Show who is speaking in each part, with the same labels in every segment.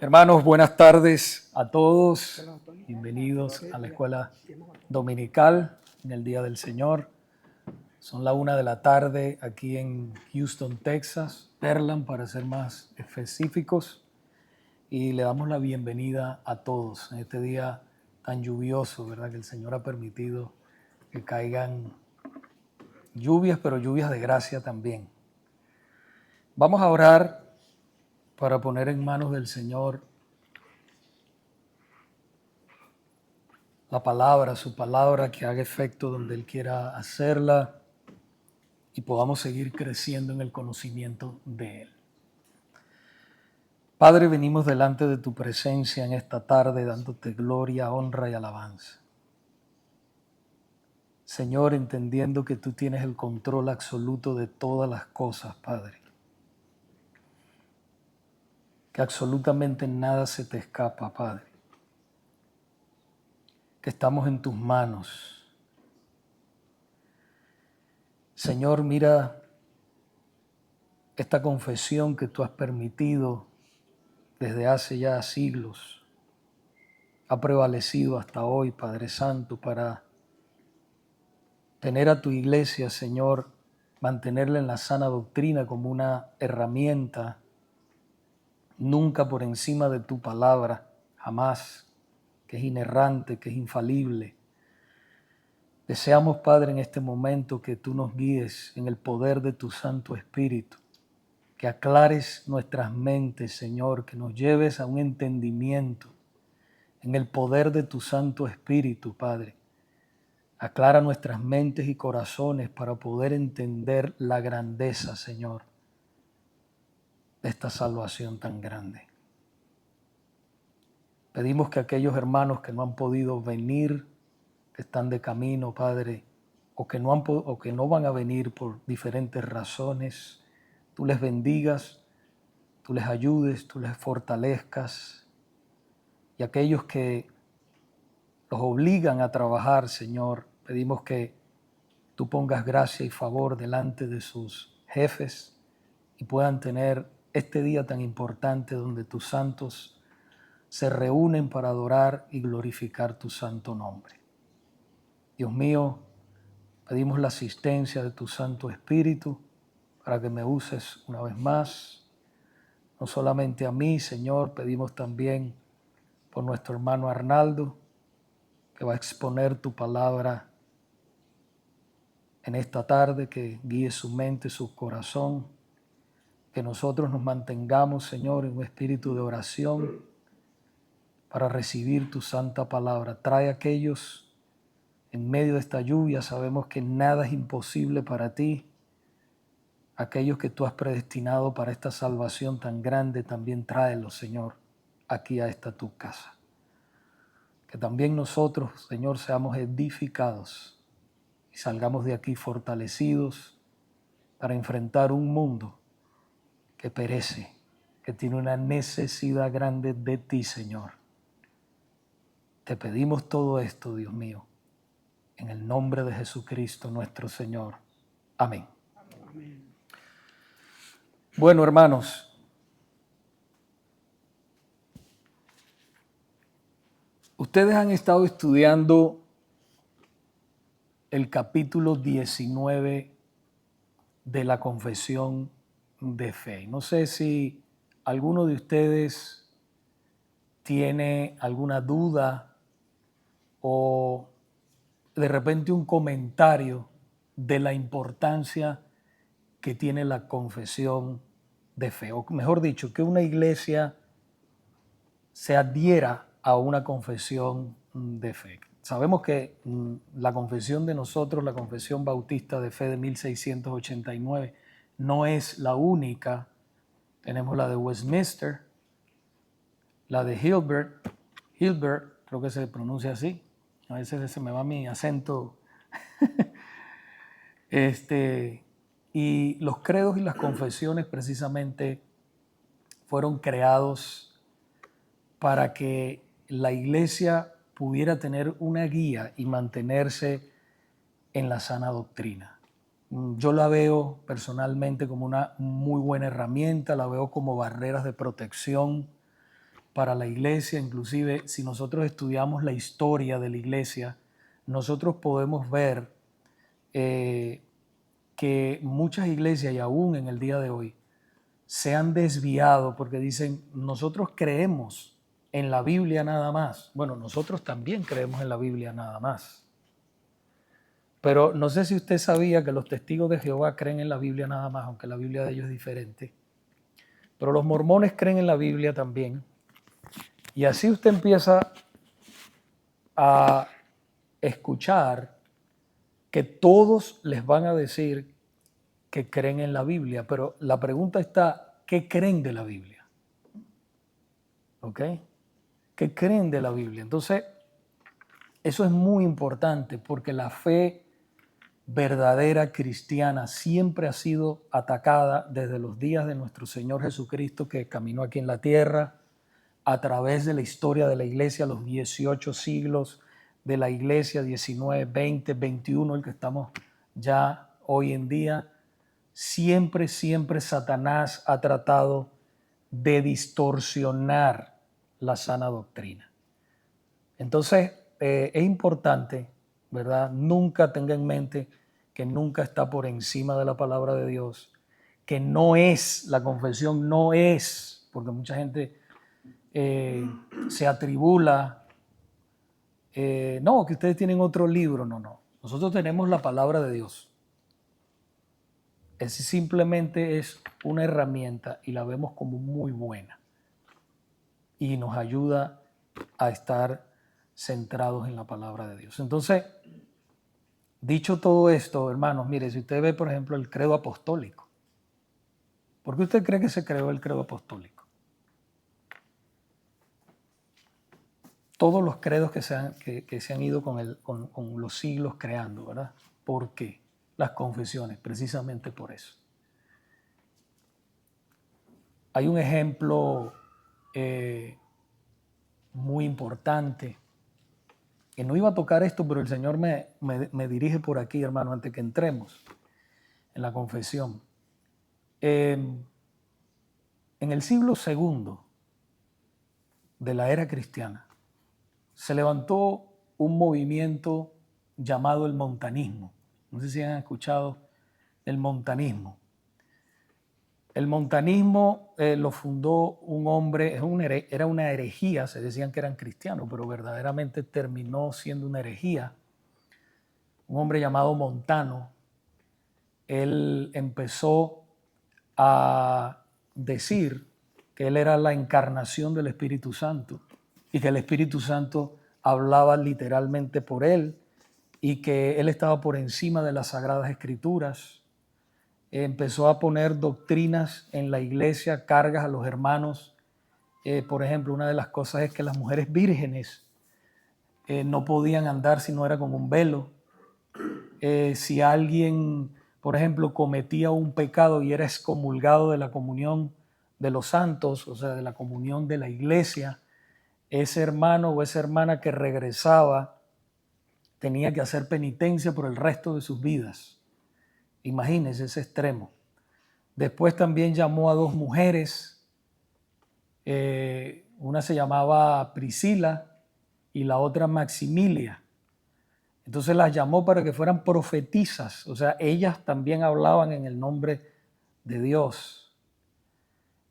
Speaker 1: Hermanos, buenas tardes a todos. Bienvenidos a la escuela dominical en el Día del Señor. Son la 1 de la tarde aquí en Houston, Texas, Pearland para ser más específicos. Y le damos la bienvenida a todos en este día tan lluvioso, ¿verdad? Que el Señor ha permitido que caigan lluvias, pero lluvias de gracia también. Vamos a orar para poner en manos del Señor la palabra, su palabra, que haga efecto donde Él quiera hacerla y podamos seguir creciendo en el conocimiento de Él. Padre, venimos delante de tu presencia en esta tarde dándote gloria, honra y alabanza. Señor, entendiendo que tú tienes el control absoluto de todas las cosas, Padre. Que absolutamente nada se te escapa, Padre. Que estamos en tus manos. Señor, mira esta confesión que tú has permitido desde hace ya siglos. Ha prevalecido hasta hoy, Padre Santo, para tener a tu iglesia, Señor, mantenerla en la sana doctrina como una herramienta, nunca por encima de tu palabra, jamás, que es inerrante, que es infalible. Deseamos, Padre, en este momento que tú nos guíes en el poder de tu Santo Espíritu, que aclares nuestras mentes, Señor, que nos lleves a un entendimiento en el poder de tu Santo Espíritu, Padre. Aclara nuestras mentes y corazones para poder entender la grandeza, Señor, de esta salvación tan grande. Pedimos que aquellos hermanos que no han podido venir, que están de camino, Padre, o que no van a venir por diferentes razones, tú les bendigas, tú les ayudes, tú les fortalezcas. Y aquellos que los obligan a trabajar, Señor, pedimos que tú pongas gracia y favor delante de sus jefes y puedan tener este día tan importante donde tus santos se reúnen para adorar y glorificar tu santo nombre. Dios mío, pedimos la asistencia de tu Santo Espíritu para que me uses una vez más, no solamente a mí, Señor, pedimos también por nuestro hermano Arnaldo, que va a exponer tu palabra en esta tarde, que guíe su mente, su corazón, que nosotros nos mantengamos, Señor, en un espíritu de oración para recibir tu santa palabra. Trae a aquellos en medio de esta lluvia, sabemos que nada es imposible para ti. Aquellos que tú has predestinado para esta salvación tan grande, también tráelos, Señor, aquí a esta tu casa. Que también nosotros, Señor, seamos edificados y salgamos de aquí fortalecidos para enfrentar un mundo que perece, que tiene una necesidad grande de ti, Señor. Te pedimos todo esto, Dios mío, en el nombre de Jesucristo nuestro Señor. Amén. Amén. Bueno, hermanos, ustedes han estado estudiando el capítulo 19 de la Confesión de Fe. No sé si alguno de ustedes tiene alguna duda o de repente un comentario de la importancia que tiene la confesión de fe, o mejor dicho, que una iglesia se adhiera a una confesión de fe. Sabemos que la confesión de nosotros, la Confesión Bautista de Fe de 1689, no es la única. Tenemos la de Westminster, la de Hilbert, creo que se pronuncia así. A veces se me va mi acento. Y los credos y las confesiones precisamente fueron creados para que la iglesia pudiera tener una guía y mantenerse en la sana doctrina. Yo la veo personalmente como una muy buena herramienta, la veo como barreras de protección para la iglesia. Inclusive, si nosotros estudiamos la historia de la iglesia, nosotros podemos ver que muchas iglesias, y aún en el día de hoy, se han desviado porque dicen, nosotros creemos en la Biblia nada más. Bueno, nosotros también creemos en la Biblia nada más. Pero no sé si usted sabía que los testigos de Jehová creen en la Biblia nada más, aunque la Biblia de ellos es diferente. Pero los mormones creen en la Biblia también. Y así usted empieza a escuchar que todos les van a decir que creen en la Biblia. Pero la pregunta está, ¿qué creen de la Biblia? ¿Ok? ¿Qué creen de la Biblia? Entonces, eso es muy importante porque la fe verdadera cristiana siempre ha sido atacada desde los días de nuestro Señor Jesucristo, que caminó aquí en la tierra, a través de la historia de la iglesia, los 18 siglos de la iglesia, 19, 20, 21, el que estamos ya hoy en día. Siempre Satanás ha tratado de distorsionar la sana doctrina. Entonces, es importante, ¿verdad? Nunca tenga en mente que nunca está por encima de la palabra de Dios, que no es, la confesión no es, porque mucha gente se atribula, no, que ustedes tienen otro libro, no. Nosotros tenemos la palabra de Dios. Es simplemente es una herramienta y la vemos como muy buena y nos ayuda a estar centrados en la palabra de Dios. Entonces, dicho todo esto, hermanos, mire, si usted ve, por ejemplo, el credo apostólico, ¿por qué usted cree que se creó el credo apostólico? Todos los credos que se han ido con los siglos creando, ¿verdad? ¿Por qué? Las confesiones, precisamente por eso. Hay un ejemplo muy importante, que no iba a tocar esto, pero el Señor me dirige por aquí, hermano, antes que entremos en la confesión. En el siglo segundo de la era cristiana se levantó un movimiento llamado el montanismo. No sé si han escuchado el montanismo. El montanismo lo fundó un hombre, era una herejía, se decían que eran cristianos, pero verdaderamente terminó siendo una herejía. Un hombre llamado Montano. Él empezó a decir que él era la encarnación del Espíritu Santo y que el Espíritu Santo hablaba literalmente por él y que él estaba por encima de las Sagradas Escrituras. Empezó a poner doctrinas en la iglesia, cargas a los hermanos. Por ejemplo, una de las cosas es que las mujeres vírgenes no podían andar si no era con un velo. Si alguien, por ejemplo, cometía un pecado y era excomulgado de la comunión de los santos, o sea, de la comunión de la iglesia, ese hermano o esa hermana que regresaba tenía que hacer penitencia por el resto de sus vidas. Imagínense ese extremo. Después también llamó a dos mujeres, una se llamaba Priscila y la otra Maximilia. Entonces las llamó para que fueran profetisas, o sea, ellas también hablaban en el nombre de Dios.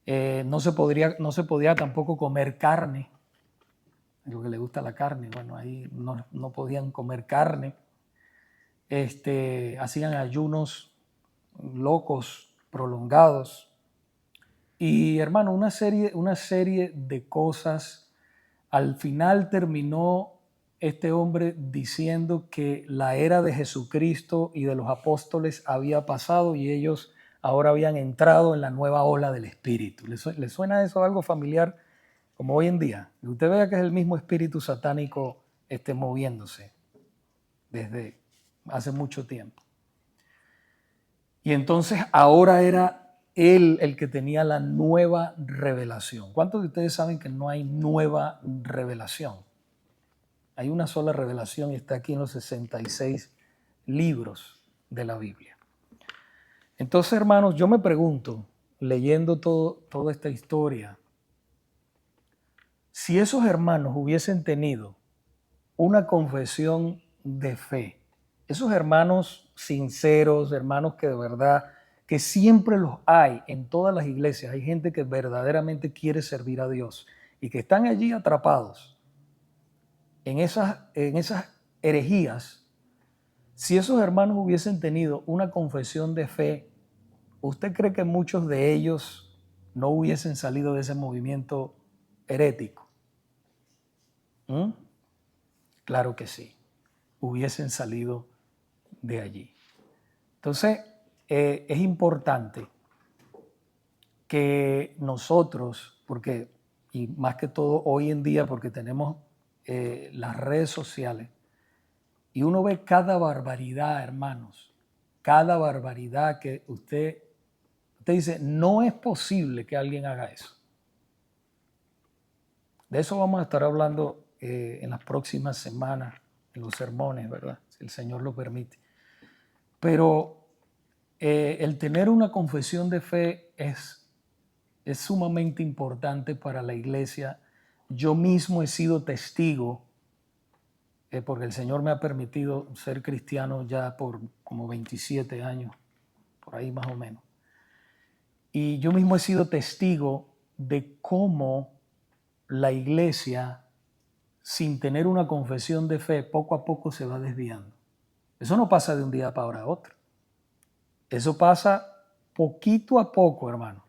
Speaker 1: No se podía tampoco comer carne, lo que le gusta la carne, bueno, ahí no podían comer carne. Hacían ayunos locos, prolongados. Y hermano, una serie de cosas. Al final terminó este hombre diciendo que la era de Jesucristo y de los apóstoles había pasado y ellos ahora habían entrado en la nueva ola del Espíritu. ¿Le suena eso algo familiar como hoy en día? Que usted vea que es el mismo espíritu satánico moviéndose desde hace mucho tiempo. Y entonces ahora era él el que tenía la nueva revelación. ¿Cuántos de ustedes saben que no hay nueva revelación? Hay una sola revelación y está aquí en los 66 libros de la Biblia. Entonces, hermanos, yo me pregunto, leyendo toda esta historia, Si esos hermanos hubiesen tenido una confesión de fe, esos hermanos sinceros, hermanos que de verdad, que siempre los hay en todas las iglesias, hay gente que verdaderamente quiere servir a Dios y que están allí atrapados en esas herejías. Si esos hermanos hubiesen tenido una confesión de fe, ¿usted cree que muchos de ellos no hubiesen salido de ese movimiento herético? ¿Mm? Claro que sí, hubiesen salido de allí. Entonces, es importante que nosotros, porque, y más que todo hoy en día, porque tenemos las redes sociales, y uno ve cada barbaridad, hermanos, cada barbaridad que usted dice, no es posible que alguien haga eso. De eso vamos a estar hablando en las próximas semanas, en los sermones, ¿verdad? Si el Señor lo permite. Pero el tener una confesión de fe es sumamente importante para la iglesia. Yo mismo he sido testigo, porque el Señor me ha permitido ser cristiano ya por como 27 años, por ahí más o menos. Y yo mismo he sido testigo de cómo la iglesia, sin tener una confesión de fe, poco a poco se va desviando. Eso no pasa de un día para otro. Eso pasa poquito a poco, hermano.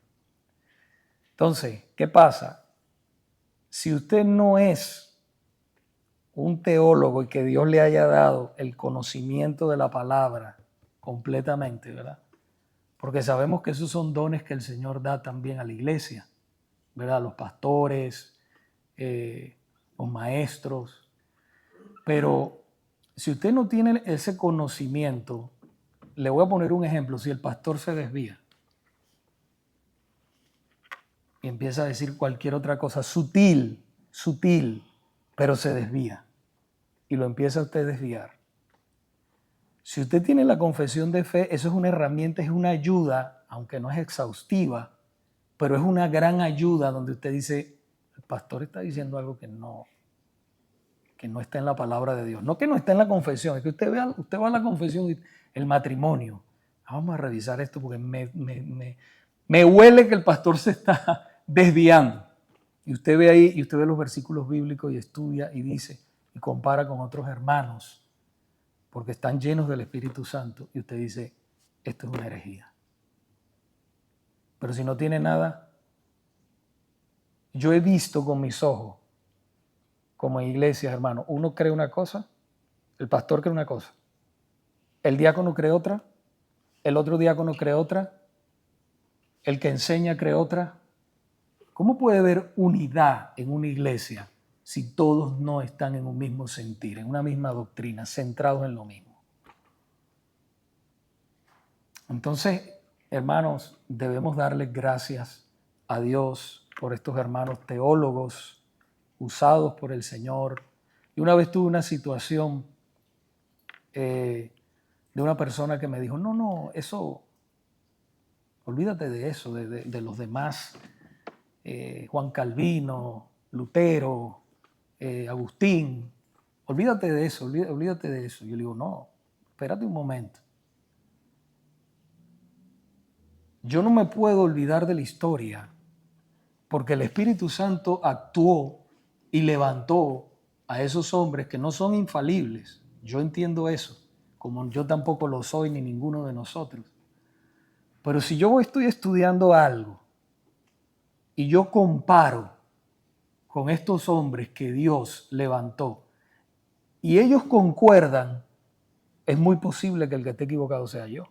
Speaker 1: Entonces, ¿qué pasa? Si usted no es un teólogo y que Dios le haya dado el conocimiento de la palabra completamente, ¿verdad? Porque sabemos que esos son dones que el Señor da también a la iglesia, ¿verdad? Los pastores, los maestros. Pero si usted no tiene ese conocimiento, le voy a poner un ejemplo. Si el pastor se desvía y empieza a decir cualquier otra cosa sutil, pero se desvía y lo empieza a usted a desviar. Si usted tiene la confesión de fe, eso es una herramienta, es una ayuda, aunque no es exhaustiva, pero es una gran ayuda donde usted dice, el pastor está diciendo algo que no está en la palabra de Dios. No que no está en la confesión, es que usted va a la confesión y el matrimonio. Vamos a revisar esto porque me huele que el pastor se está desviando. Y usted ve ahí, y usted ve los versículos bíblicos y estudia y dice, y compara con otros hermanos, porque están llenos del Espíritu Santo, y usted dice, esto es una herejía. Pero si no tiene nada, yo he visto con mis ojos, como en iglesias, hermano, uno cree una cosa, el pastor cree una cosa, el diácono cree otra, el otro diácono cree otra, el que enseña cree otra. ¿Cómo puede haber unidad en una iglesia si todos no están en un mismo sentir, en una misma doctrina, centrados en lo mismo? Entonces, hermanos, debemos darle gracias a Dios por estos hermanos teólogos usados por el Señor. Y una vez tuve una situación de una persona que me dijo, no, eso, olvídate de eso, de los demás, Juan Calvino, Lutero, Agustín, olvídate de eso, olvídate de eso. Yo le digo, no, espérate un momento. Yo no me puedo olvidar de la historia porque el Espíritu Santo actuó y levantó a esos hombres que no son infalibles. Yo entiendo eso, como yo tampoco lo soy ni ninguno de nosotros. Pero si yo estoy estudiando algo y yo comparo con estos hombres que Dios levantó y ellos concuerdan, es muy posible que el que esté equivocado sea yo.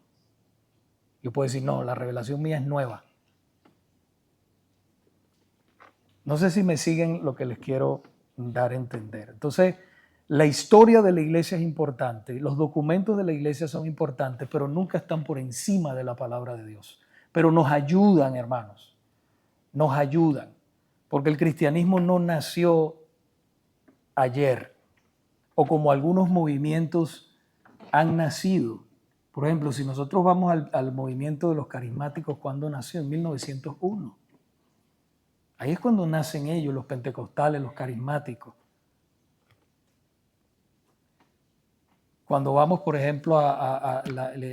Speaker 1: Yo puedo decir, no, la revelación mía es nueva. No sé si me siguen lo que les quiero dar a entender. Entonces, la historia de la iglesia es importante, los documentos de la iglesia son importantes, pero nunca están por encima de la palabra de Dios. Pero nos ayudan, hermanos, nos ayudan, porque el cristianismo no nació ayer, o como algunos movimientos han nacido. Por ejemplo, si nosotros vamos al movimiento de los carismáticos, ¿cuándo nació? En 1901. Ahí es cuando nacen ellos, los pentecostales, los carismáticos. Cuando vamos, por ejemplo,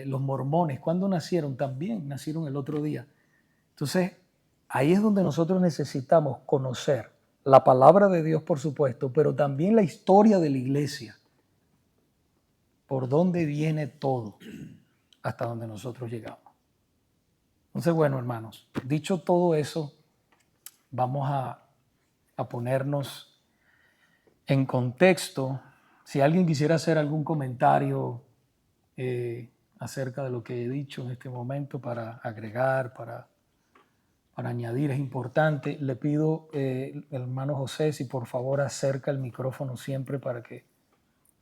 Speaker 1: los mormones, ¿cuándo nacieron? También nacieron el otro día. Entonces, ahí es donde nosotros necesitamos conocer la palabra de Dios, por supuesto, pero también la historia de la iglesia. Por dónde viene todo, hasta donde nosotros llegamos. Entonces, bueno, hermanos, dicho todo eso, vamos a ponernos en contexto. Si alguien quisiera hacer algún comentario acerca de lo que he dicho en este momento, para agregar, para añadir, es importante. Le pido, hermano José, si por favor acerca el micrófono siempre para que,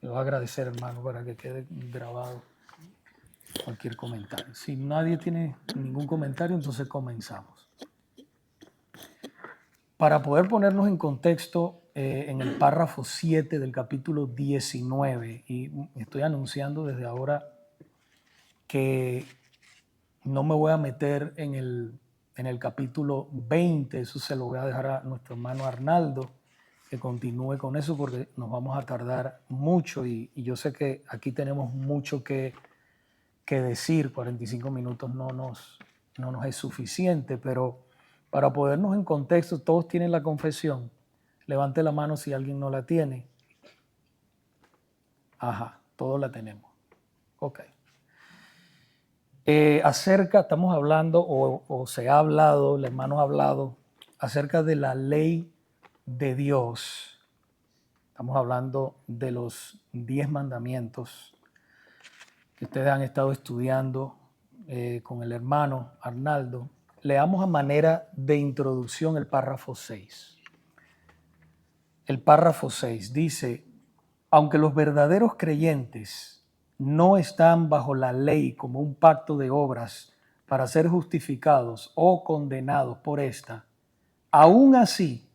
Speaker 1: le voy a agradecer, hermano, para que quede grabado cualquier comentario. Si nadie tiene ningún comentario, entonces comenzamos. Para poder ponernos en contexto, en el párrafo 7 del capítulo 19, y estoy anunciando desde ahora que no me voy a meter en el capítulo 20, eso se lo voy a dejar a nuestro hermano Arnaldo, que continúe con eso porque nos vamos a tardar mucho y yo sé que aquí tenemos mucho que decir. 45 minutos no nos es suficiente, pero para ponernos en contexto, todos tienen la confesión. Levante la mano si alguien no la tiene. Ajá, todos la tenemos. Ok. Estamos hablando, o se ha hablado, el hermano ha hablado, acerca de la ley de Dios. Estamos hablando de los 10 mandamientos que ustedes han estado estudiando con el hermano Arnaldo. Leamos a manera de introducción el párrafo 6. El párrafo 6 dice: aunque los verdaderos creyentes no están bajo la ley como un pacto de obras para ser justificados o condenados por esta, aún así,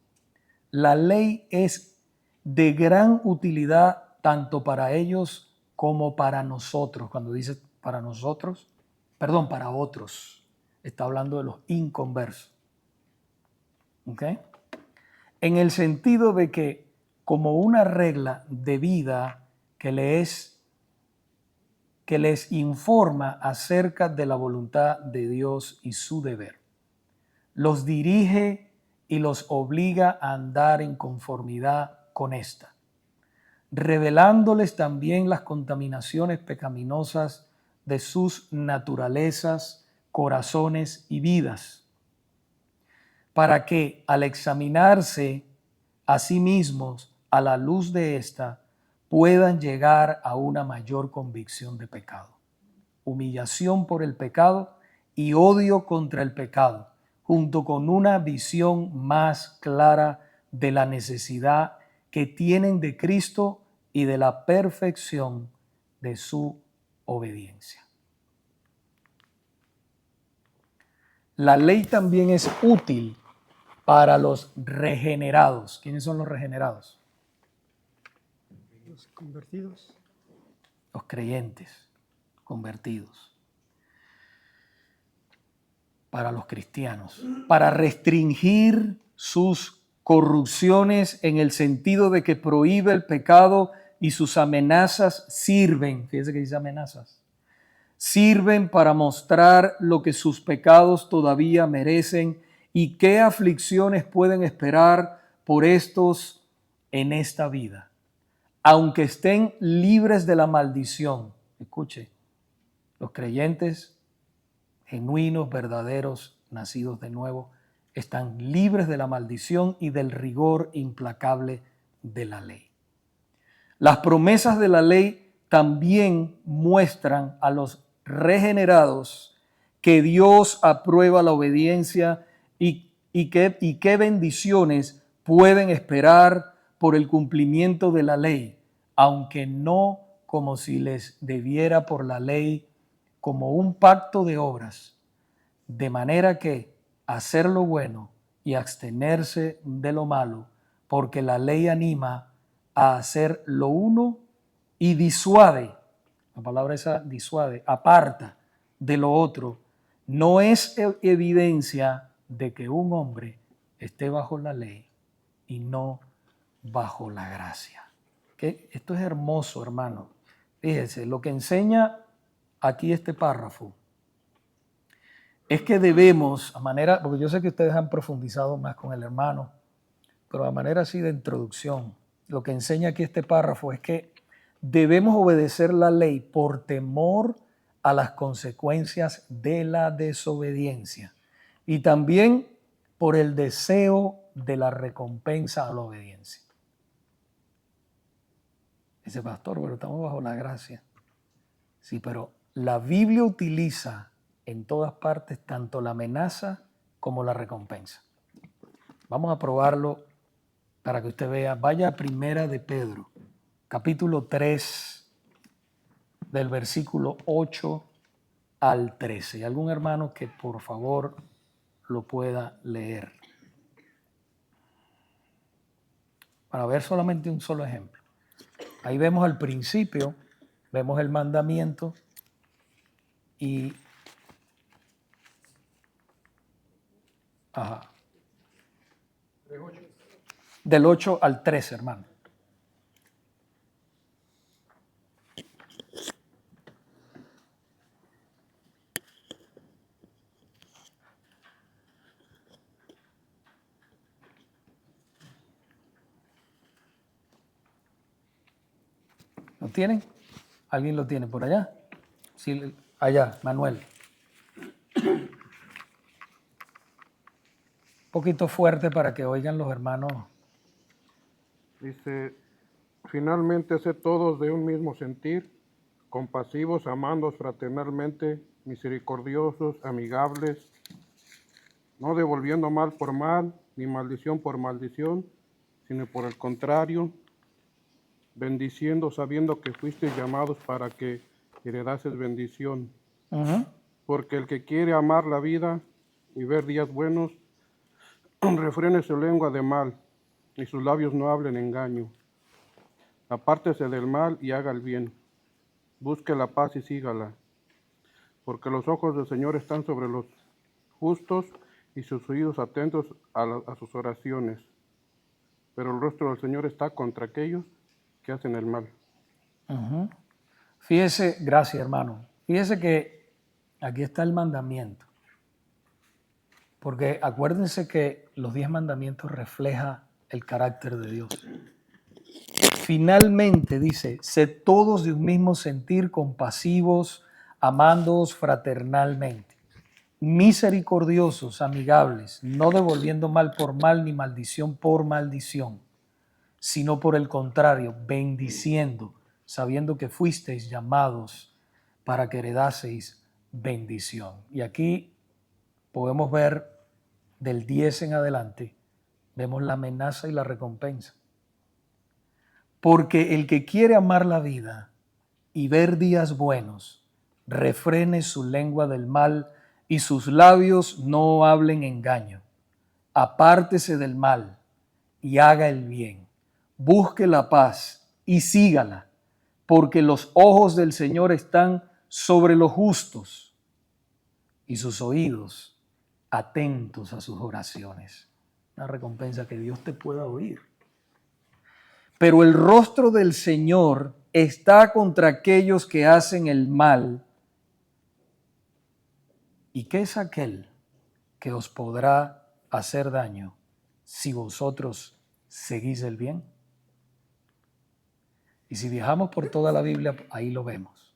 Speaker 1: la ley es de gran utilidad tanto para ellos como para nosotros. Cuando dice para nosotros, perdón, para otros, está hablando de los inconversos. ¿Ok? En el sentido de que como una regla de vida que les informa acerca de la voluntad de Dios y su deber. Los dirige y los obliga a andar en conformidad con esta, revelándoles también las contaminaciones pecaminosas de sus naturalezas, corazones y vidas, para que al examinarse a sí mismos a la luz de esta, puedan llegar a una mayor convicción de pecado, humillación por el pecado y odio contra el pecado, junto con una visión más clara de la necesidad que tienen de Cristo y de la perfección de su obediencia. La ley también es útil para los regenerados. ¿Quiénes son los regenerados?
Speaker 2: Los convertidos.
Speaker 1: Los creyentes, convertidos. Para los cristianos, para restringir sus corrupciones en el sentido de que prohíbe el pecado y sus amenazas sirven, fíjense que dice amenazas, sirven para mostrar lo que sus pecados todavía merecen y qué aflicciones pueden esperar por estos en esta vida, aunque estén libres de la maldición. Escuche, los creyentes genuinos, verdaderos, nacidos de nuevo, están libres de la maldición y del rigor implacable de la ley. Las promesas de la ley también muestran a los regenerados que Dios aprueba la obediencia y qué bendiciones pueden esperar por el cumplimiento de la ley, aunque no como si les debiera por la ley, como un pacto de obras, de manera que hacer lo bueno y abstenerse de lo malo, porque la ley anima a hacer lo uno y disuade, la palabra esa disuade, aparta de lo otro, no es evidencia de que un hombre esté bajo la ley y no bajo la gracia. ¿Okay? Esto es hermoso, hermano. Fíjense, lo que enseña aquí este párrafo es que debemos, a manera, porque yo sé que ustedes han profundizado más con el hermano, pero a manera así de introducción, lo que enseña aquí este párrafo es que debemos obedecer la ley por temor a las consecuencias de la desobediencia y también por el deseo de la recompensa a la obediencia. Dice, pastor, pero estamos bajo la gracia. Sí, pero la Biblia utiliza en todas partes tanto la amenaza como la recompensa. Vamos a probarlo para que usted vea. Vaya a Primera de Pedro, capítulo 3, del versículo 8 al 13. ¿Hay algún hermano que por favor lo pueda leer? Para ver solamente un solo ejemplo. Ahí vemos al principio, vemos el mandamiento y... Ajá. Del 8 al 13, hermano. ¿Lo tienen? ¿Alguien lo tiene por allá? Sí, allá, Manuel. Un poquito fuerte para que oigan los hermanos.
Speaker 3: Dice, finalmente sed todos de un mismo sentir, compasivos, amándoos fraternalmente, misericordiosos, amigables, no devolviendo mal por mal, ni maldición por maldición, sino por el contrario, bendiciendo, sabiendo que fuisteis llamados para que heredases bendición. Porque el que quiere amar la vida y ver días buenos, refrene su lengua de mal, y sus labios no hablen engaño. Apártese del mal y haga el bien. Busque la paz y sígala. Porque los ojos del Señor están sobre los justos y sus oídos atentos a sus oraciones. Pero el rostro del Señor está contra aquellos que hacen el mal.
Speaker 1: Fíjese, gracias hermano. Fíjese que aquí está el mandamiento. Porque acuérdense que los 10 mandamientos reflejan el carácter de Dios. Finalmente dice, sed todos de un mismo sentir, compasivos, amándoos fraternalmente, misericordiosos, amigables, no devolviendo mal por mal ni maldición por maldición, sino por el contrario, bendiciendo, sabiendo que fuisteis llamados para que heredaseis bendición. Y aquí podemos ver del 10 en adelante, vemos la amenaza y la recompensa. Porque el que quiere amar la vida y ver días buenos, refrene su lengua del mal y sus labios no hablen engaño. Apártese del mal y haga el bien. Busque la paz y sígala, porque los ojos del Señor están sobre los justos y sus oídos atentos a sus oraciones. Una recompensa que Dios te pueda oír. Pero el rostro del Señor está contra aquellos que hacen el mal. ¿Y qué es aquel que os podrá hacer daño si vosotros seguís el bien? Y si viajamos por toda la Biblia, ahí lo vemos.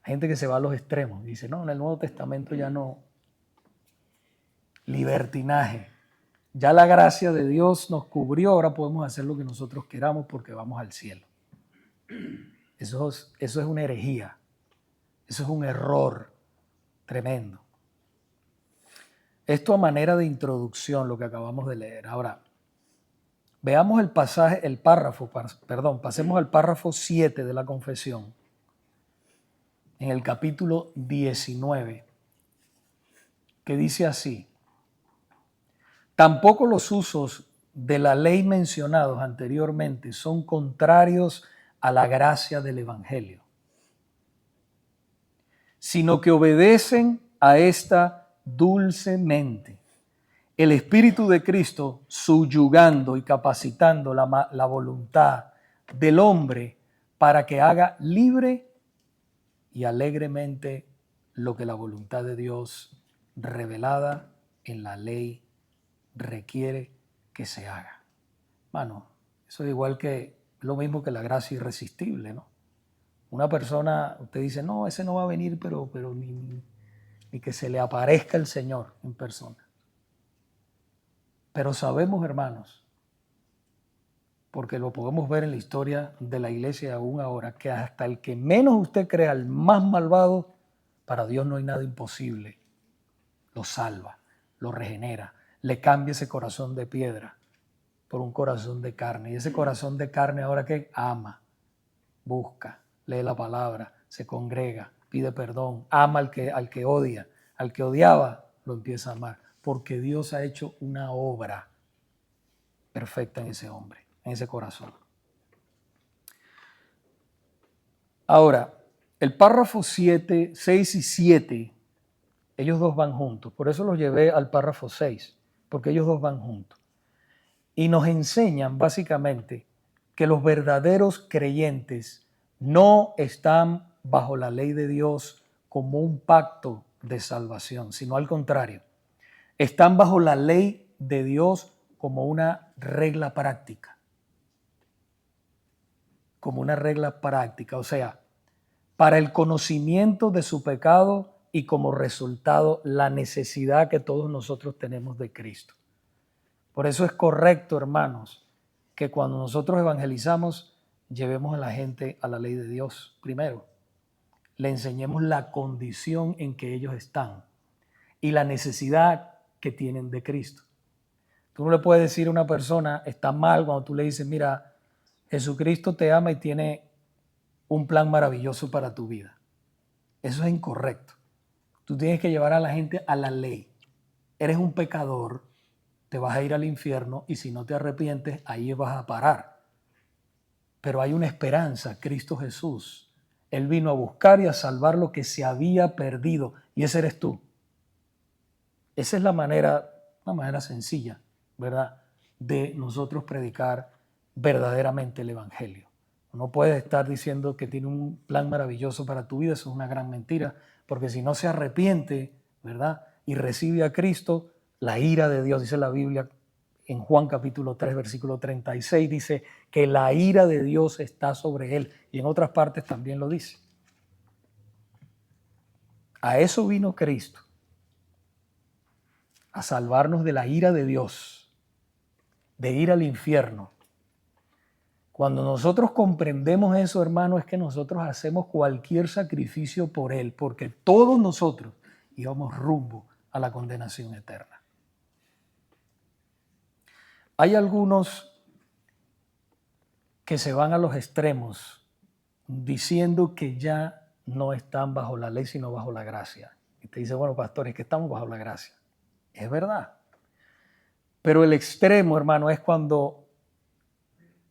Speaker 1: Hay gente que se va a los extremos. Dice, no, en el Nuevo Testamento ya no. Libertinaje. Ya la gracia de Dios nos cubrió, ahora podemos hacer lo que nosotros queramos porque vamos al cielo. Eso es una herejía. Eso es un error tremendo. Esto a manera de introducción, lo que acabamos de leer. Ahora, veamos el pasaje, pasemos al párrafo 7 de la confesión. En el capítulo 19, que dice así: tampoco los usos de la ley mencionados anteriormente son contrarios a la gracia del Evangelio, sino que obedecen a esta dulcemente, el Espíritu de Cristo subyugando y capacitando la voluntad del hombre para que haga libre y alegremente lo que la voluntad de Dios revelada en la ley requiere que se haga. Mano, eso es igual que lo mismo que la gracia irresistible, ¿no? Una persona, usted dice, no, ese no va a venir, pero ni que se le aparezca el Señor en persona. Pero sabemos, hermanos, porque lo podemos ver en la historia de la iglesia aún ahora, que hasta el que menos usted crea, el más malvado, para Dios no hay nada imposible. Lo salva, lo regenera, le cambia ese corazón de piedra por un corazón de carne. Y ese corazón de carne ahora que ama, busca, lee la palabra, se congrega, pide perdón, ama al que odia, al que odiaba, lo empieza a amar, porque Dios ha hecho una obra perfecta en ese hombre, en ese corazón. Ahora, el párrafo 7, 6 y 7, ellos dos van juntos, por eso los llevé al párrafo 6, porque ellos dos van juntos. Y nos enseñan básicamente que los verdaderos creyentes no están bajo la ley de Dios como un pacto de salvación, sino al contrario, están bajo la ley de Dios como una regla práctica. Como una regla práctica, o sea, para el conocimiento de su pecado y como resultado la necesidad que todos nosotros tenemos de Cristo. Por eso es correcto, hermanos, que cuando nosotros evangelizamos, llevemos a la gente a la ley de Dios primero. Le enseñemos la condición en que ellos están y la necesidad que tienen de Cristo. Tú no le puedes decir a una persona, está mal, cuando tú le dices, mira, Jesucristo te ama y tiene un plan maravilloso para tu vida. Eso es incorrecto. Tú tienes que llevar a la gente a la ley. Eres un pecador, te vas a ir al infierno y si no te arrepientes, ahí vas a parar. Pero hay una esperanza, Cristo Jesús. Él vino a buscar y a salvar lo que se había perdido y ese eres tú. Esa es una manera sencilla, ¿verdad?, de nosotros predicar verdaderamente el Evangelio. No puedes estar diciendo que tiene un plan maravilloso para tu vida, eso es una gran mentira, porque si no se arrepiente, ¿verdad?, y recibe a Cristo, la ira de Dios, dice la Biblia en Juan capítulo 3, versículo 36, dice que la ira de Dios está sobre él, y en otras partes también lo dice. A eso vino Cristo, a salvarnos de la ira de Dios, de ir al infierno. Cuando nosotros comprendemos eso, hermano, es que nosotros hacemos cualquier sacrificio por Él, porque todos nosotros íbamos rumbo a la condenación eterna. Hay algunos que se van a los extremos diciendo que ya no están bajo la ley, sino bajo la gracia. Y te dice, bueno, pastor, es que estamos bajo la gracia. Es verdad. Pero el extremo, hermano, es cuando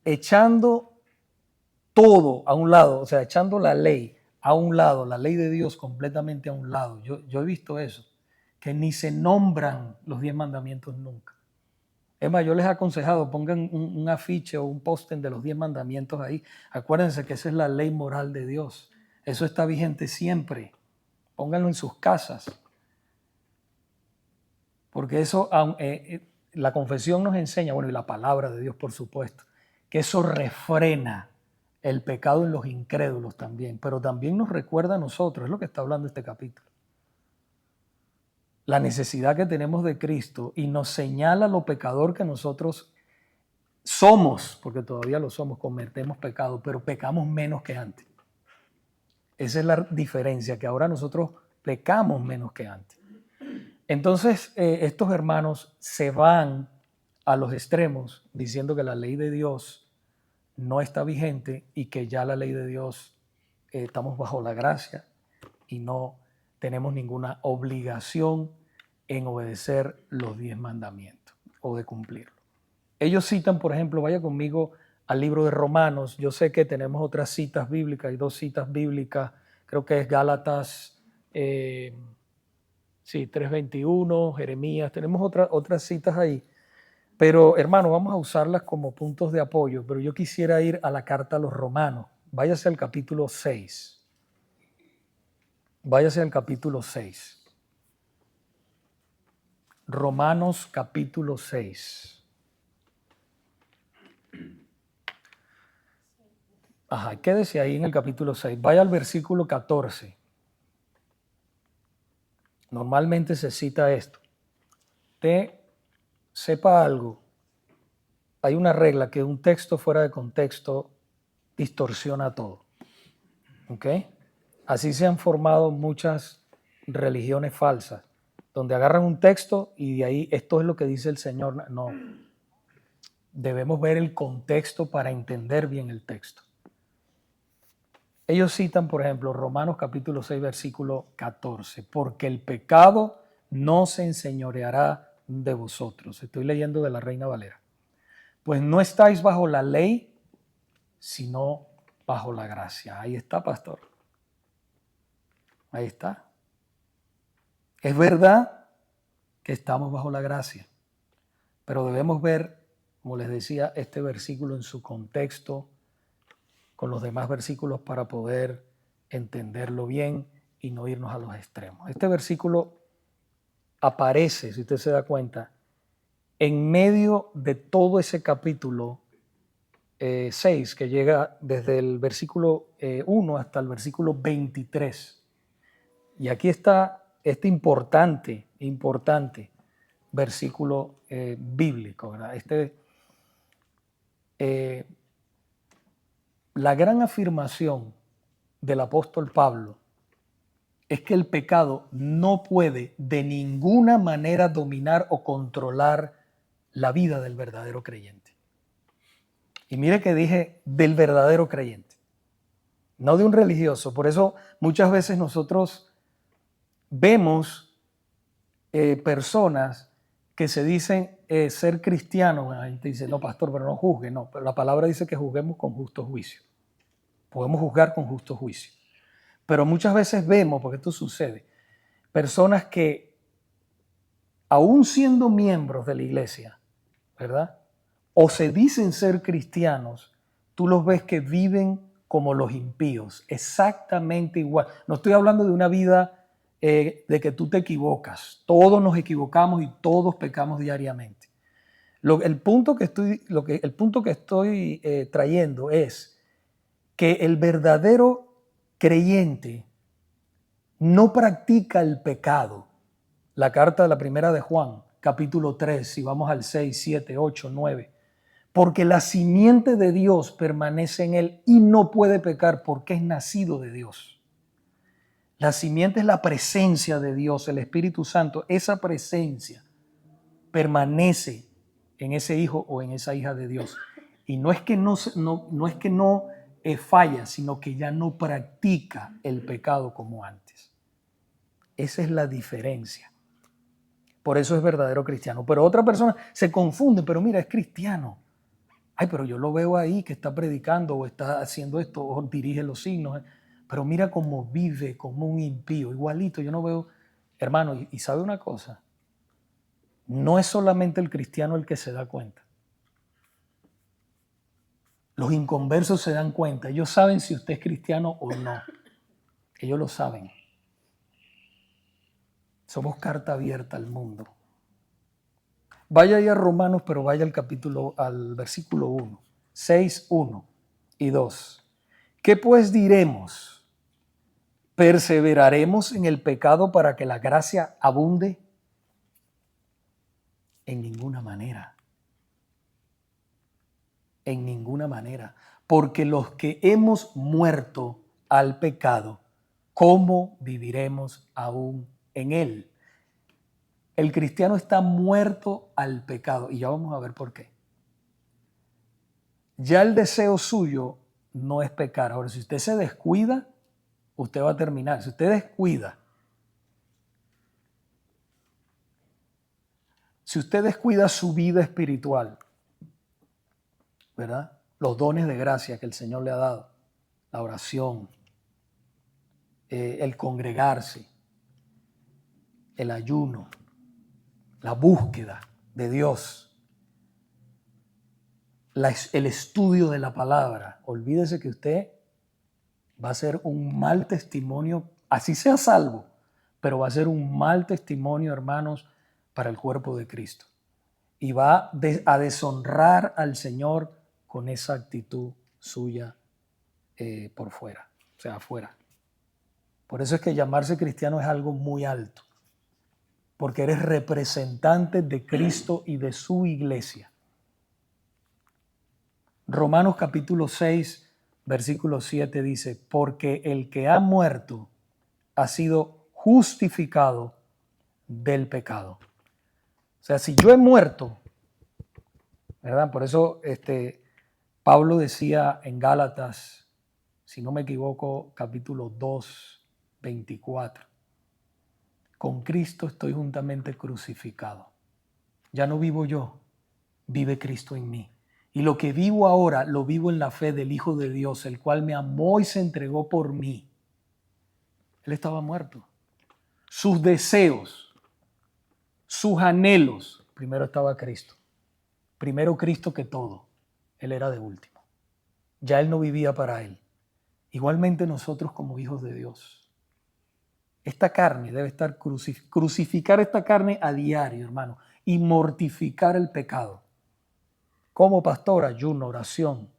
Speaker 1: echando todo a un lado, o sea, echando la ley a un lado, la ley de Dios completamente a un lado. Yo he visto eso, que ni se nombran los 10 mandamientos nunca. Es más, yo les he aconsejado, pongan un afiche o un póster de los 10 mandamientos ahí. Acuérdense que esa es la ley moral de Dios. Eso está vigente siempre. Pónganlo en sus casas. Porque eso, la confesión nos enseña, bueno, y la palabra de Dios, por supuesto, que eso refrena el pecado en los incrédulos también, pero también nos recuerda a nosotros, es lo que está hablando este capítulo, la necesidad que tenemos de Cristo y nos señala lo pecador que nosotros somos, porque todavía lo somos, cometemos pecado, pero pecamos menos que antes. Esa es la diferencia, que ahora nosotros pecamos menos que antes. Entonces, estos hermanos se van a los extremos diciendo que la ley de Dios no está vigente y que ya la ley de Dios estamos bajo la gracia y no tenemos ninguna obligación en obedecer los 10 mandamientos o de cumplirlo. Ellos citan, por ejemplo, vaya conmigo al libro de Romanos. Yo sé que tenemos otras citas bíblicas, hay 2 citas bíblicas, creo que es Gálatas Sí, 3:21, Jeremías, tenemos otras citas ahí. Pero hermano, vamos a usarlas como puntos de apoyo, pero yo quisiera ir a la carta a los Romanos. Váyase al capítulo 6. Váyase al capítulo 6. Romanos capítulo 6. Ajá, quédese ahí en el capítulo 6. Vaya al versículo 14. Normalmente se cita esto. Usted sepa algo. Hay una regla que un texto fuera de contexto distorsiona todo. ¿Ok? Así se han formado muchas religiones falsas, donde agarran un texto y de ahí esto es lo que dice el Señor. No, debemos ver el contexto para entender bien el texto. Ellos citan, por ejemplo, Romanos capítulo 6, versículo 14, porque el pecado no se enseñoreará de vosotros. Estoy leyendo de la Reina Valera. Pues no estáis bajo la ley, sino bajo la gracia. Ahí está, pastor. Ahí está. Es verdad que estamos bajo la gracia, pero debemos ver, como les decía, este versículo en su contexto con los demás versículos para poder entenderlo bien y no irnos a los extremos. Este versículo aparece, si usted se da cuenta, en medio de todo ese capítulo 6, que llega desde el versículo 1 hasta el versículo 23. Y aquí está este importante versículo bíblico, ¿verdad? La gran afirmación del apóstol Pablo es que el pecado no puede de ninguna manera dominar o controlar la vida del verdadero creyente. Y mire que dije del verdadero creyente, no de un religioso. Por eso muchas veces nosotros vemos personas que se dicen ser cristianos. La gente dice, no, pastor, pero no juzgue. No, pero la palabra dice que juzguemos con justo juicio. Podemos juzgar con justo juicio. Pero muchas veces vemos, porque esto sucede, personas que aún siendo miembros de la iglesia, ¿verdad? O se dicen ser cristianos, tú los ves que viven como los impíos, exactamente igual. No estoy hablando de una vida de que tú te equivocas. Todos nos equivocamos y todos pecamos diariamente. El punto que estoy trayendo es que el verdadero creyente no practica el pecado. La carta de la primera de Juan, capítulo 3, si vamos al 6, 7, 8, 9. Porque la simiente de Dios permanece en él y no puede pecar porque es nacido de Dios. La simiente es la presencia de Dios, el Espíritu Santo. Esa presencia permanece en ese hijo o en esa hija de Dios. Y no es que no falla, sino que ya no practica el pecado como antes. Esa es la diferencia. Por eso es verdadero cristiano. Pero otra persona se confunde, pero mira, es cristiano. Ay, pero yo lo veo ahí que está predicando o está haciendo esto o dirige los signos. Pero mira cómo vive como un impío, igualito. Yo no veo, hermano, y sabe una cosa, no es solamente el cristiano el que se da cuenta. Los inconversos se dan cuenta. Ellos saben si usted es cristiano o no. Ellos lo saben. Somos carta abierta al mundo. Vaya ahí a Romanos, pero vaya al versículo 1, 6, 1 y 2. ¿Qué pues diremos? ¿Perseveraremos en el pecado para que la gracia abunde? En ninguna manera. En ninguna manera. Porque los que hemos muerto al pecado, ¿cómo viviremos aún en él? El cristiano está muerto al pecado y ya vamos a ver por qué. Ya el deseo suyo no es pecar. Ahora, si usted se descuida, usted va a terminar. Si usted descuida su vida espiritual, ¿verdad? Los dones de gracia que el Señor le ha dado, la oración, el congregarse, el ayuno, la búsqueda de Dios, el estudio de la palabra. Olvídese que usted va a ser un mal testimonio, así sea salvo, pero va a ser un mal testimonio, hermanos, para el cuerpo de Cristo. Y va a deshonrar al Señor con esa actitud suya por fuera, o sea, afuera. Por eso es que llamarse cristiano es algo muy alto, porque eres representante de Cristo y de su iglesia. Romanos capítulo 6, versículo 7 dice, porque el que ha muerto ha sido justificado del pecado. O sea, si yo he muerto, ¿verdad? Por eso Pablo decía en Gálatas, si no me equivoco, capítulo 2, 24, con Cristo estoy juntamente crucificado. Ya no vivo yo, vive Cristo en mí. Y lo que vivo ahora, lo vivo en la fe del Hijo de Dios, el cual me amó y se entregó por mí. Él estaba muerto. Sus deseos, sus anhelos, primero estaba Cristo. Primero Cristo que todo. Él era de último. Ya Él no vivía para Él. Igualmente nosotros como hijos de Dios. Esta carne debe estar crucificar esta carne a diario, hermano, y mortificar el pecado. Como pastor, ayuno, oración,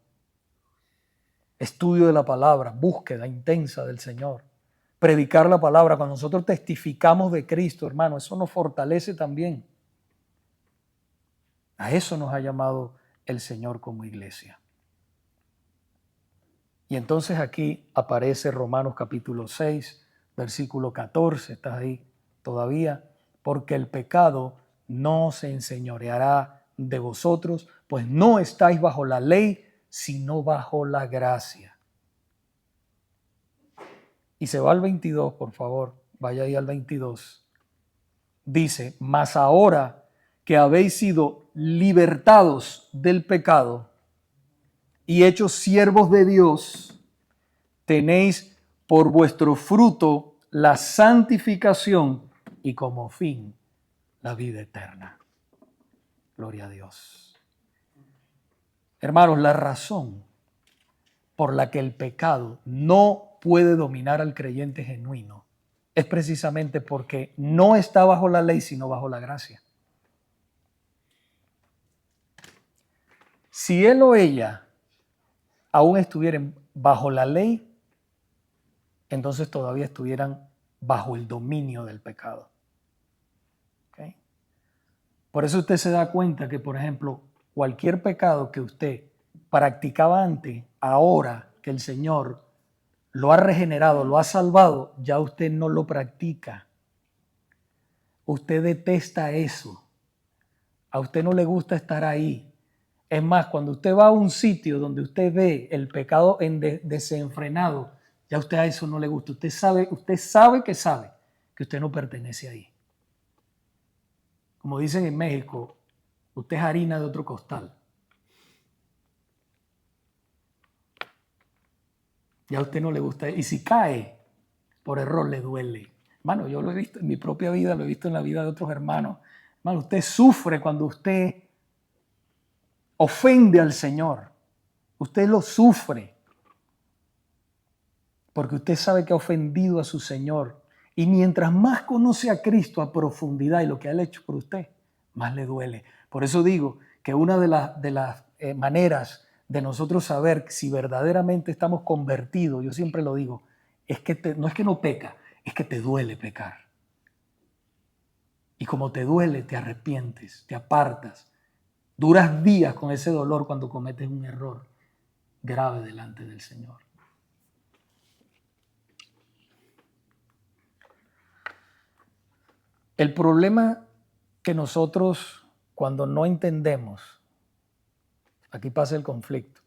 Speaker 1: estudio de la palabra, búsqueda intensa del Señor, predicar la palabra. Cuando nosotros testificamos de Cristo, hermano, eso nos fortalece también. A eso nos ha llamado el Señor como iglesia. Y entonces aquí aparece Romanos capítulo 6, versículo 14, ¿estás ahí todavía? Porque el pecado no se enseñoreará de vosotros, pues no estáis bajo la ley, sino bajo la gracia. Y se va al 22, por favor, vaya ahí al 22. Dice, mas ahora que habéis sido libertados del pecado y hechos siervos de Dios, tenéis por vuestro fruto la santificación y como fin la vida eterna. Gloria a Dios. Hermanos, la razón por la que el pecado no puede dominar al creyente genuino es precisamente porque no está bajo la ley, sino bajo la gracia. Si él o ella aún estuvieran bajo la ley, entonces todavía estuvieran bajo el dominio del pecado. ¿Okay? Por eso usted se da cuenta que, por ejemplo, cualquier pecado que usted practicaba antes, ahora que el Señor lo ha regenerado, lo ha salvado, ya usted no lo practica. Usted detesta eso. A usted no le gusta estar ahí. Es más, cuando usted va a un sitio donde usted ve el pecado desenfrenado, ya a usted a eso no le gusta. Usted sabe que usted no pertenece ahí. Como dicen en México, usted es harina de otro costal. Ya a usted no le gusta. Y si cae, por error le duele. Hermano, yo lo he visto en mi propia vida, lo he visto en la vida de otros hermanos. Hermano, usted sufre cuando usted ofende al Señor. Usted lo sufre. Porque usted sabe que ha ofendido a su Señor. Y mientras más conoce a Cristo a profundidad y lo que Él ha hecho por usted, más le duele. Por eso digo que una de las maneras de nosotros saber si verdaderamente estamos convertidos, yo siempre lo digo, es que no es que no peca, es que te duele pecar. Y como te duele, te arrepientes, te apartas. Duras días con ese dolor cuando cometes un error grave delante del Señor. El problema que nosotros, cuando no entendemos, aquí pasa el conflicto,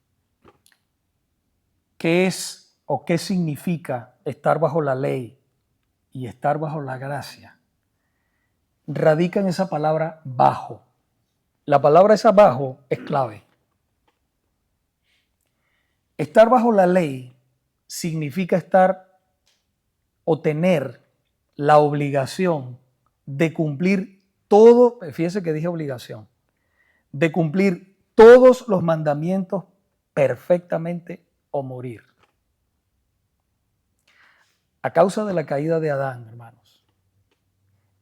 Speaker 1: ¿qué es o qué significa estar bajo la ley y estar bajo la gracia? Radica en esa palabra bajo. La palabra esa bajo es clave. Estar bajo la ley significa estar o tener la obligación de cumplir todo, fíjese que dije obligación, de cumplir todos los mandamientos perfectamente o morir. A causa de la caída de Adán, hermanos,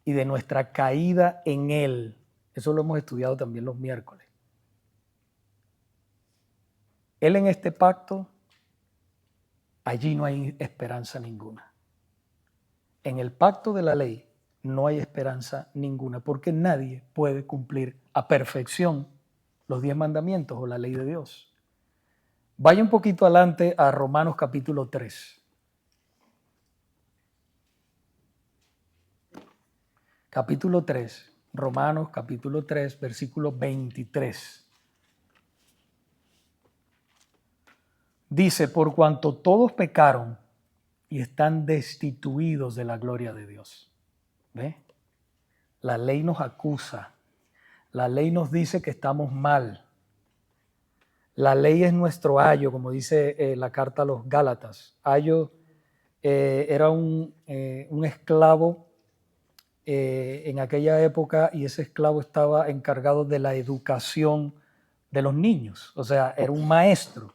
Speaker 1: y de nuestra caída en él, eso lo hemos estudiado también los miércoles. Él en este pacto, allí no hay esperanza ninguna. En el pacto de la ley no hay esperanza ninguna, porque nadie puede cumplir a perfección los 10 mandamientos o la ley de Dios. Vaya un poquito adelante a Romanos capítulo 3. Capítulo 3, Romanos capítulo 3, versículo 23. Dice, por cuanto todos pecaron y están destituidos de la gloria de Dios. ¿Ve? La ley nos acusa. La ley nos dice que estamos mal. La ley es nuestro ayo, como dice la carta a los Gálatas. Ayo era un esclavo en aquella época, y ese esclavo estaba encargado de la educación de los niños. O sea, era un maestro.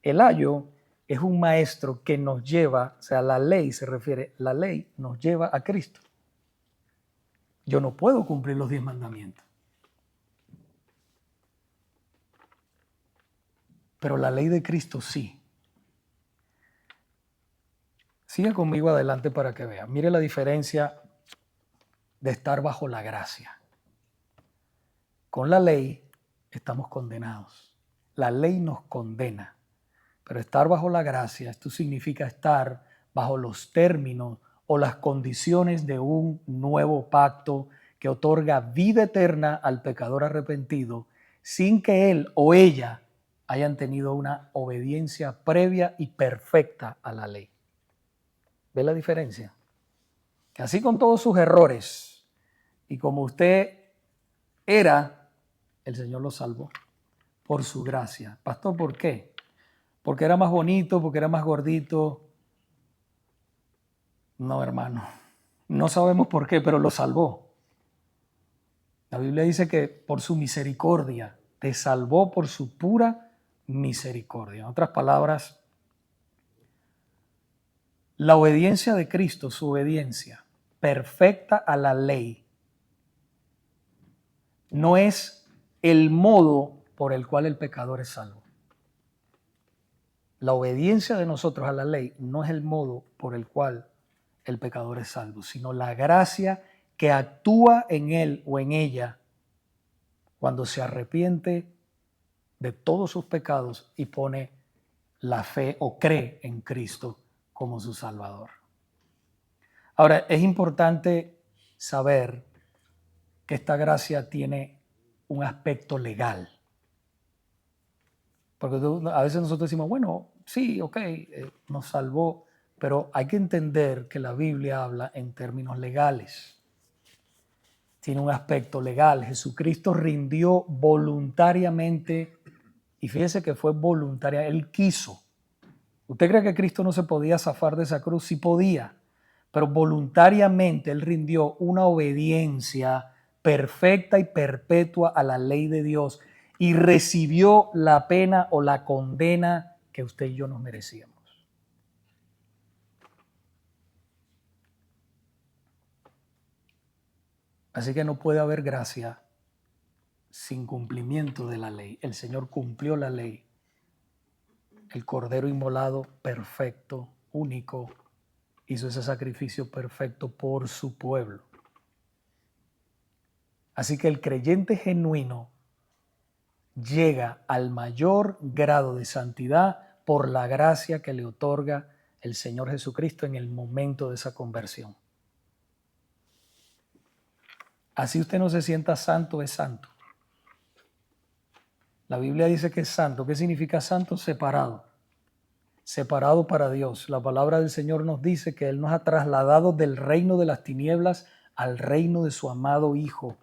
Speaker 1: El ayo es un maestro que nos lleva, o sea, la ley se refiere, la ley nos lleva a Cristo. Yo no puedo cumplir los 10 mandamientos. Pero la ley de Cristo sí. Siga conmigo adelante para que vean. Mire la diferencia de estar bajo la gracia. Con la ley estamos condenados. La ley nos condena. Pero estar bajo la gracia, esto significa estar bajo los términos o las condiciones de un nuevo pacto que otorga vida eterna al pecador arrepentido sin que él o ella hayan tenido una obediencia previa y perfecta a la ley. ¿Ve la diferencia? Que así con todos sus errores y como usted era, el Señor lo salvó por su gracia. Pastor, ¿por qué? Porque era más bonito, porque era más gordito. No, hermano, no sabemos por qué, pero lo salvó. La Biblia dice que por su misericordia, te salvó por su pura misericordia. En otras palabras, la obediencia de Cristo, su obediencia perfecta a la ley, no es el modo por el cual el pecador es salvo. La obediencia de nosotros a la ley no es el modo por el cual el pecador es salvo, sino la gracia que actúa en él o en ella cuando se arrepiente de todos sus pecados y pone la fe o cree en Cristo como su Salvador. Ahora, es importante saber que esta gracia tiene un aspecto legal. Porque a veces nosotros decimos, bueno, sí, ok, nos salvó, pero hay que entender que la Biblia habla en términos legales. Tiene un aspecto legal. Jesucristo rindió voluntariamente, y fíjese que fue voluntaria, Él quiso. ¿Usted cree que Cristo no se podía zafar de esa cruz? Sí podía, pero voluntariamente Él rindió una obediencia perfecta y perpetua a la ley de Dios y recibió la pena o la condena que usted y yo nos merecíamos. Así que no puede haber gracia sin cumplimiento de la ley. El Señor cumplió la ley. El Cordero inmolado, perfecto, único, hizo ese sacrificio perfecto por su pueblo. Así que el creyente genuino llega al mayor grado de santidad por la gracia que le otorga el Señor Jesucristo en el momento de esa conversión. Así usted no se sienta santo, es santo. La Biblia dice que es santo. ¿Qué significa santo? Separado. Separado para Dios. La palabra del Señor nos dice que Él nos ha trasladado del reino de las tinieblas al reino de su amado Hijo.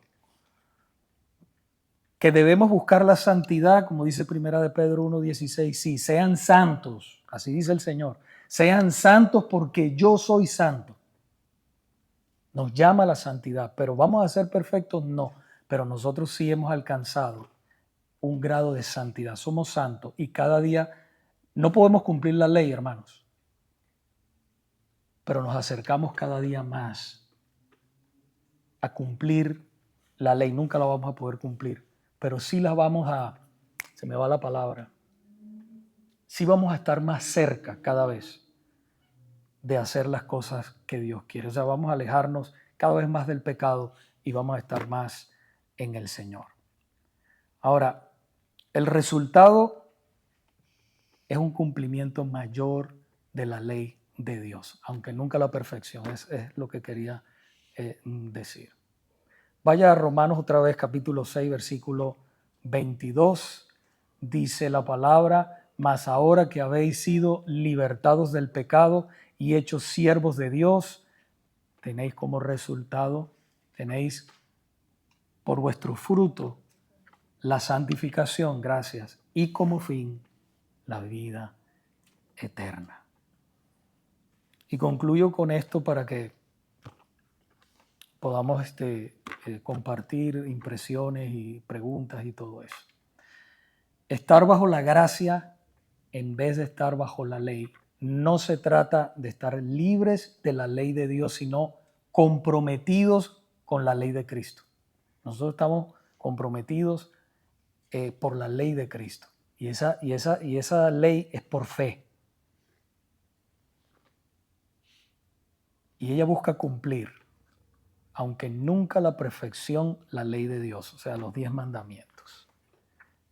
Speaker 1: Que debemos buscar la santidad, como dice Primera de Pedro 1:16. Sí, sean santos, así dice el Señor. Sean santos porque yo soy santo. Nos llama a la santidad, pero ¿vamos a ser perfectos? No, pero nosotros sí hemos alcanzado un grado de santidad. Somos santos y cada día no podemos cumplir la ley, hermanos, pero nos acercamos cada día más a cumplir la ley. Nunca la vamos a poder cumplir, pero sí la vamos a, se me va la palabra, sí vamos a estar más cerca cada vez de hacer las cosas que Dios quiere. O sea, vamos a alejarnos cada vez más del pecado y vamos a estar más en el Señor. Ahora, el resultado es un cumplimiento mayor de la ley de Dios, aunque nunca la perfección, es lo que quería decir. Vaya a Romanos otra vez, capítulo 6, versículo 22, dice la palabra: mas ahora que habéis sido libertados del pecado y hechos siervos de Dios, tenéis como resultado, tenéis por vuestro fruto la santificación, gracias, y como fin la vida eterna. Y concluyo con esto para que podamos compartir impresiones y preguntas y todo eso. Estar bajo la gracia en vez de estar bajo la ley. No se trata de estar libres de la ley de Dios, sino comprometidos con la ley de Cristo. Nosotros estamos comprometidos por la ley de Cristo. Y esa ley es por fe. Y ella busca cumplir, aunque nunca la perfección, la ley de Dios, o sea, los 10 mandamientos.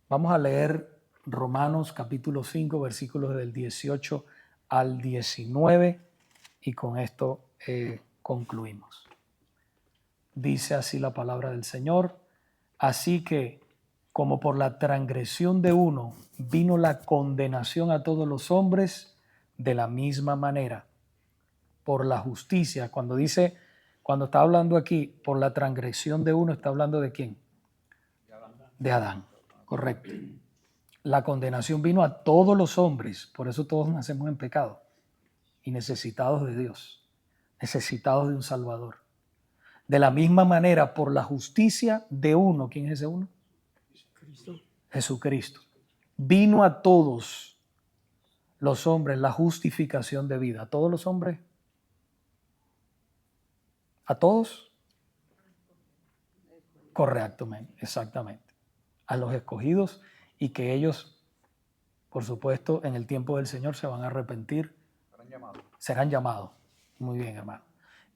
Speaker 1: Vamos a leer Romanos capítulo 5, versículos del 18 al 19, y con esto concluimos. Dice así la palabra del Señor: así que, como por la transgresión de uno vino la condenación a todos los hombres, de la misma manera, por la justicia. Cuando está hablando aquí, por la transgresión de uno, está hablando ¿de quién? De Adán, correcto. La condenación vino a todos los hombres, por eso todos nacemos en pecado y necesitados de Dios, necesitados de un Salvador. De la misma manera, por la justicia de uno, ¿quién es ese uno?
Speaker 2: Cristo.
Speaker 1: Jesucristo. Vino a todos los hombres la justificación de vida. ¿A todos los hombres? ¿A todos? Correcto, exactamente. A los escogidos, y que ellos, por supuesto, en el tiempo del Señor se van a arrepentir. Serán llamados. Muy bien, hermano.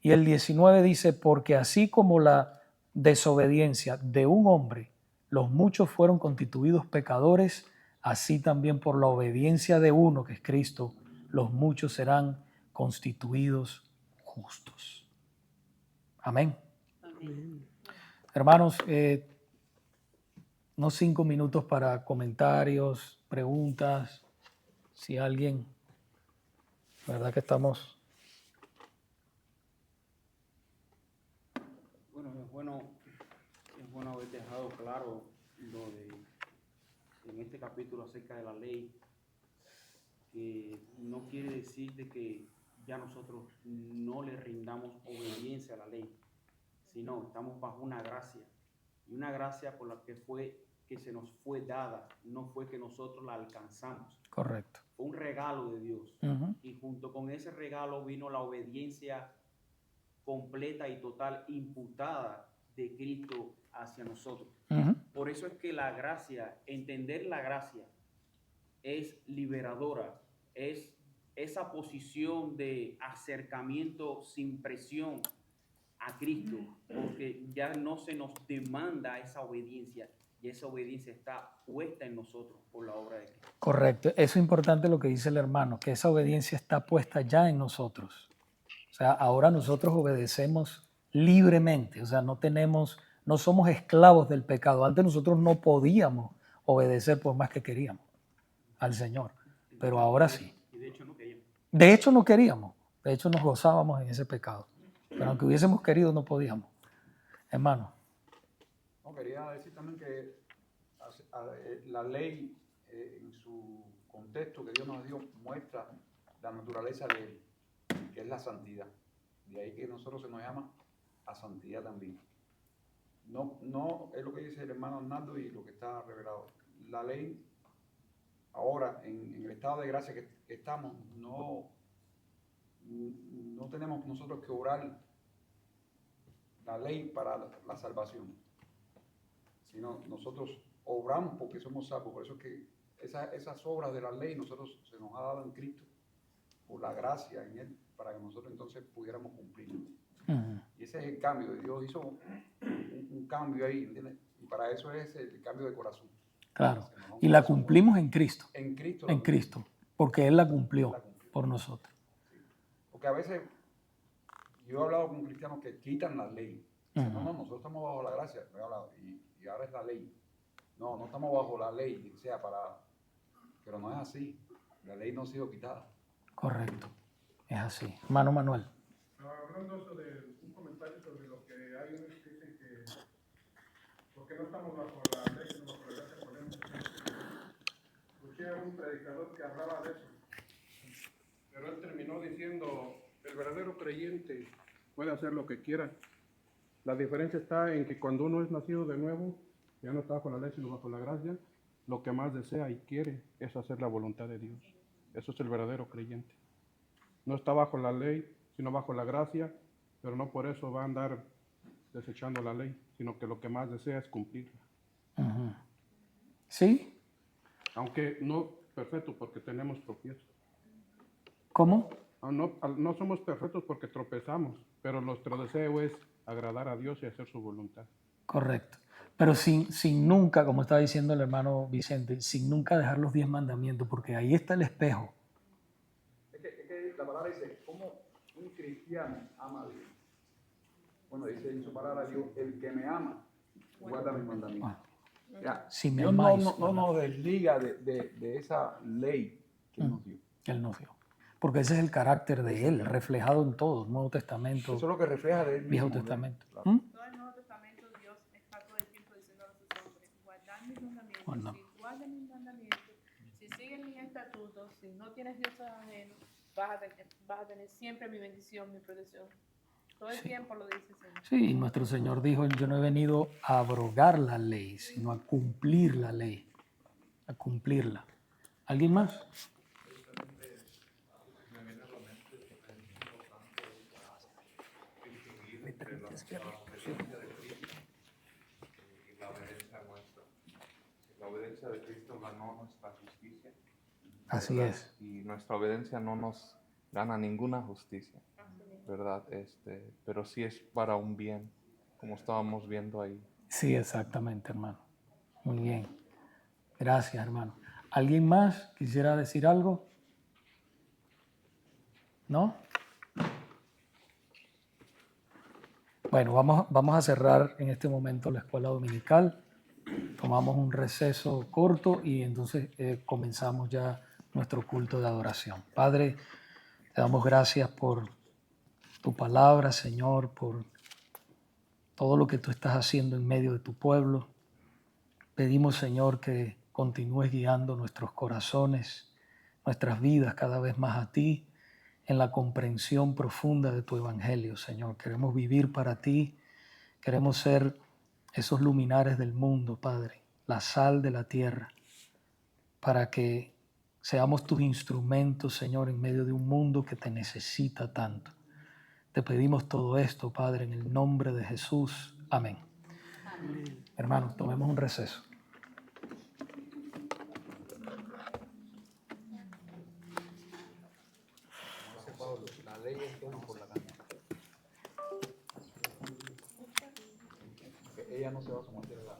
Speaker 1: Y el 19 dice: porque así como la desobediencia de un hombre, los muchos fueron constituidos pecadores, así también por la obediencia de uno, que es Cristo, los muchos serán constituidos justos. Amén.
Speaker 2: Amén.
Speaker 1: Hermanos, unos 5 minutos para comentarios, preguntas. Si alguien, ¿verdad que estamos?
Speaker 4: Bueno, es bueno haber dejado claro lo de, en este capítulo acerca de la ley, que no quiere decir de que ya nosotros no le rindamos obediencia a la ley, sino estamos bajo una gracia, y una gracia por la que se nos fue dada, no fue que nosotros la alcanzamos.
Speaker 1: Correcto.
Speaker 4: Fue un regalo de Dios.
Speaker 1: Uh-huh.
Speaker 4: Y junto con ese regalo vino la obediencia completa y total imputada de Cristo hacia nosotros.
Speaker 1: Uh-huh.
Speaker 4: Por eso es que la gracia, entender la gracia, es liberadora, es esa posición de acercamiento sin presión a Cristo, porque ya no se nos demanda esa obediencia, y esa obediencia está puesta en nosotros por la obra de Cristo. Correcto,
Speaker 1: eso es importante lo que dice el hermano, que esa obediencia está puesta ya en nosotros. O sea, ahora nosotros obedecemos libremente, o sea, no somos esclavos del pecado. Antes nosotros no podíamos obedecer por más que queríamos al Señor, pero ahora sí.
Speaker 4: Y de hecho no queríamos.
Speaker 1: De hecho no queríamos, de hecho nos gozábamos en ese pecado, pero aunque hubiésemos querido no podíamos. Hermano.
Speaker 5: No, quería decir también que la ley, en su contexto que Dios nos dio, muestra la naturaleza de él, que es la santidad. De ahí que nosotros se nos llama a santidad también. No es lo que dice el hermano Arnaldo y lo que está revelado. La ley, ahora, en el estado de gracia que estamos, no tenemos nosotros que orar la ley para la salvación, sino nosotros obramos porque somos salvos. Por eso es que esas obras de la ley nosotros se nos ha dado en Cristo, por la gracia en Él, para que nosotros entonces pudiéramos cumplir. Y ese es el cambio. Dios hizo un cambio ahí, ¿entiendes? Y para eso es el cambio de corazón.
Speaker 1: Claro. Y la cumplimos en Cristo.
Speaker 5: En Cristo.
Speaker 1: En Cristo. Porque Él la cumplió por nosotros.
Speaker 5: Sí. Porque a veces yo he hablado con cristianos que quitan la ley. Dicen, no, nosotros estamos bajo la gracia. He hablado, y ahora es la ley. No estamos bajo la ley, pero no es así. La ley no ha sido quitada.
Speaker 1: Correcto. Es así. Hermano Manuel.
Speaker 3: Hablando de un comentario sobre lo que hay unos que dicen que porque no estamos bajo la ley, sino bajo la gracia podemos ser. Escuché a un predicador que hablaba de eso, pero él terminó diciendo, el verdadero creyente puede hacer lo que quiera. La diferencia está en que cuando uno es nacido de nuevo, ya no está bajo la ley, sino bajo la gracia, lo que más desea y quiere es hacer la voluntad de Dios. Eso es el verdadero creyente. No está bajo la ley, sino bajo la gracia, pero no por eso va a andar desechando la ley, sino que lo que más desea es cumplirla.
Speaker 1: ¿Sí?
Speaker 3: Aunque no perfecto porque tenemos tropiezos.
Speaker 1: ¿Cómo?
Speaker 3: No somos perfectos porque tropezamos, pero nuestro deseo es agradar a Dios y hacer su voluntad.
Speaker 1: Correcto. Pero sin nunca, como estaba diciendo el hermano Vicente, sin nunca dejar los 10 mandamientos, porque ahí está el espejo.
Speaker 5: Es que la palabra dice, ¿cómo un cristiano ama a Dios? Bueno, dice en su palabra Dios, el que me ama, guarda mis mandamientos.
Speaker 1: Si me
Speaker 5: Dios
Speaker 1: amáis,
Speaker 5: no nos desliga de esa ley que nos dio.
Speaker 1: que Él nos dio. Porque ese es el carácter de Él, reflejado en todo, Nuevo Testamento,
Speaker 5: Eso es lo que refleja de él mismo.
Speaker 1: Viejo Testamento.
Speaker 5: Claro.
Speaker 6: Todo el Nuevo Testamento, Dios está todo el tiempo diciendo a sus hombres, guardad mis mandamientos,
Speaker 1: Bueno.
Speaker 6: si guardan mis mandamientos, si siguen mis estatutos, si no tienes dioses ajenos, vas a tener siempre mi bendición, mi protección. Todo el tiempo lo dice el Señor.
Speaker 1: Sí, nuestro Señor dijo, yo no he venido a abrogar la ley, sino a cumplir la ley, a cumplirla. ¿Alguien más?
Speaker 7: La obediencia de Cristo ganó nuestra justicia.
Speaker 1: Así
Speaker 7: ¿verdad?
Speaker 1: es.
Speaker 7: Y nuestra obediencia no nos gana ninguna justicia, ¿verdad? Pero sí es para un bien, como estábamos viendo ahí.
Speaker 1: Sí, exactamente, hermano. Muy bien. Gracias, hermano. ¿Alguien más quisiera decir algo? ¿No? Bueno, vamos a cerrar en este momento la escuela dominical. Tomamos un receso corto y entonces comenzamos ya nuestro culto de adoración. Padre, te damos gracias por tu palabra, Señor, por todo lo que tú estás haciendo en medio de tu pueblo. Pedimos, Señor, que continúes guiando nuestros corazones, nuestras vidas cada vez más a ti, en la comprensión profunda de tu evangelio, Señor. Queremos vivir para ti, queremos ser esos luminares del mundo, Padre, la sal de la tierra, para que seamos tus instrumentos, Señor, en medio de un mundo que te necesita tanto. Te pedimos todo esto, Padre, en el nombre de Jesús. Amén. Hermanos, tomemos un receso.
Speaker 5: La ley es don por la carne. Ella no se va a someter a la